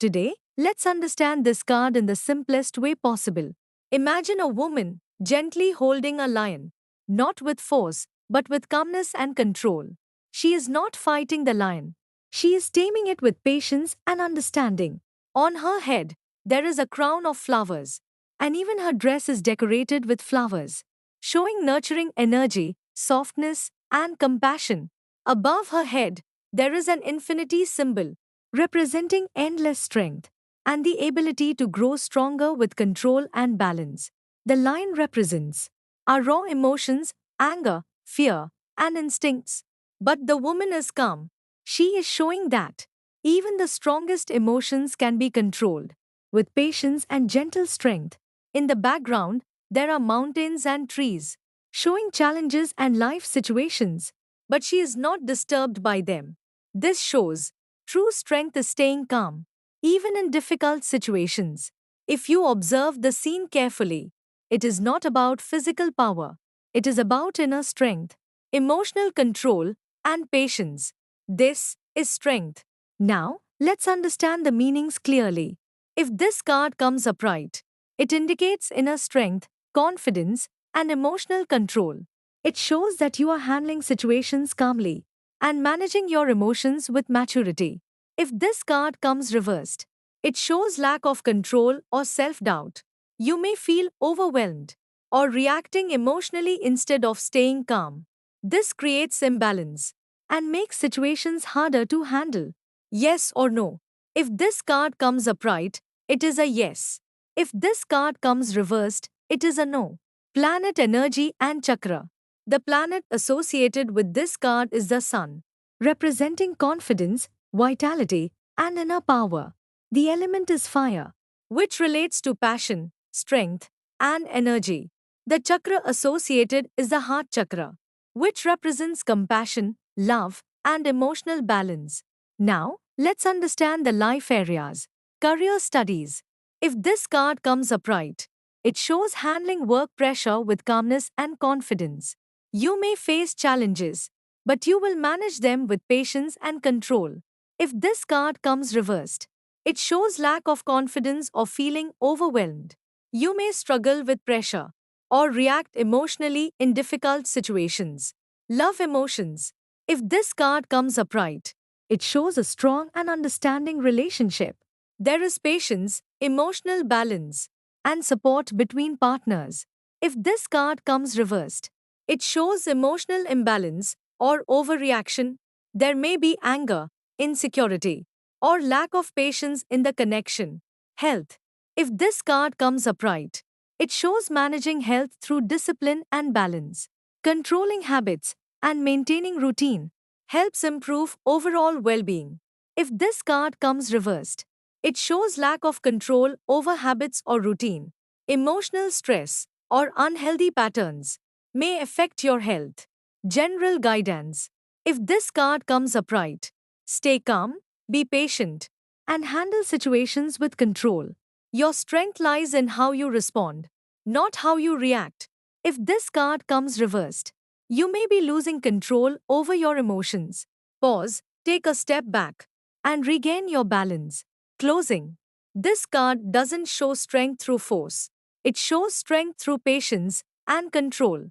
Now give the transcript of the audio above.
Today, let's understand this card in the simplest way possible. Imagine a woman gently holding a lion, not with force, but with calmness and control. She is not fighting the lion. She is taming it with patience and understanding. On her head, there is a crown of flowers, and even her dress is decorated with flowers, showing nurturing energy, softness, and compassion. Above her head, there is an infinity symbol representing endless strength and the ability to grow stronger with control and balance. The line represents our raw emotions, anger, fear, and instincts. But the woman is calm. She is showing that even the strongest emotions can be controlled with patience and gentle strength. In the background, there are mountains and trees, showing challenges and life situations, but she is not disturbed by them. This shows true strength is staying calm, even in difficult situations. If you observe the scene carefully, it is not about physical power, it is about inner strength, emotional control, and patience. This is strength. Now, let's understand the meanings clearly. If this card comes upright, it indicates inner strength, confidence, and emotional control. It shows that you are handling situations calmly and managing your emotions with maturity. If this card comes reversed, it shows lack of control or self doubt. You may feel overwhelmed or reacting emotionally instead of staying calm. This creates imbalance and makes situations harder to handle. Yes or no? If this card comes upright, it is a yes. If this card comes reversed, it is a no. Planet energy and chakra. The planet associated with this card is the sun, representing confidence, vitality, and inner power. The element is fire, which relates to passion, strength, and energy. The chakra associated is the heart chakra, which represents compassion, love, and emotional balance. Now, let's understand the life areas. Career studies. If this card comes upright, it shows handling work pressure with calmness and confidence. You may face challenges, but you will manage them with patience and control. If this card comes reversed, it shows lack of confidence or feeling overwhelmed. You may struggle with pressure or react emotionally in difficult situations. Love emotions. If this card comes upright, it shows a strong and understanding relationship. There is patience, emotional balance, and support between partners. If this card comes reversed, it shows emotional imbalance or overreaction. There may be anger, insecurity, or lack of patience in the connection. Health. If this card comes upright, it shows managing health through discipline and balance. Controlling habits and maintaining routine helps improve overall well being. If this card comes reversed, it shows lack of control over habits or routine. Emotional stress or unhealthy patterns may affect your health. General guidance. If this card comes upright, stay calm, be patient, and handle situations with control. Your strength lies in how you respond, not how you react. If this card comes reversed, you may be losing control over your emotions. Pause, take a step back, and regain your balance. Closing. This card doesn't show strength through force, it shows strength through patience and control.